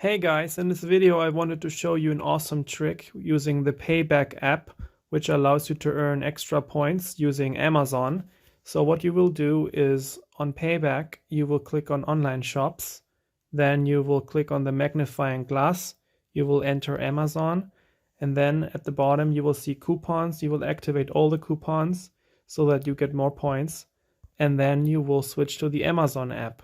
Hey guys, in this video I wanted to show you an awesome trick using the Payback app, which allows you to earn extra points using Amazon. So what you will do is on Payback, you will click on online shops, then you will click on the magnifying glass, you will enter Amazon, and then at the bottom you will see coupons. You will activate all the coupons so that you get more points, and then you will switch to the Amazon app.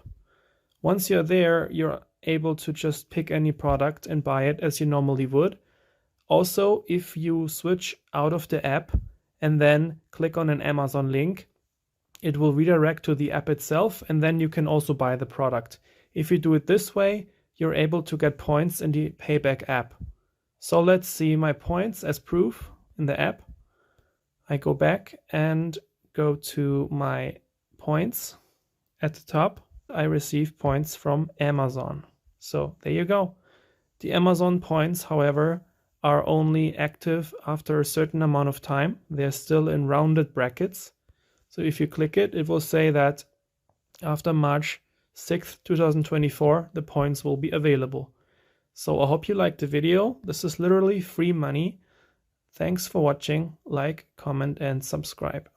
Once you're there, you're able to just pick any product and buy it as you normally would. Also, if you switch out of the app and then click on an Amazon link, it will redirect to the app itself, and then you can also buy the product. If you do it this way, you're able to get points in the Payback app. So let's see my points as proof in the app. I go back and go to my points at the top. I receive points from Amazon. So there you go. The Amazon points, however, are only active after a certain amount of time. They're still in rounded brackets. So if you click it, it will say that after March 6th, 2024, the points will be available. So I hope you liked the video. This is literally free money. Thanks for watching. Like, comment, and subscribe.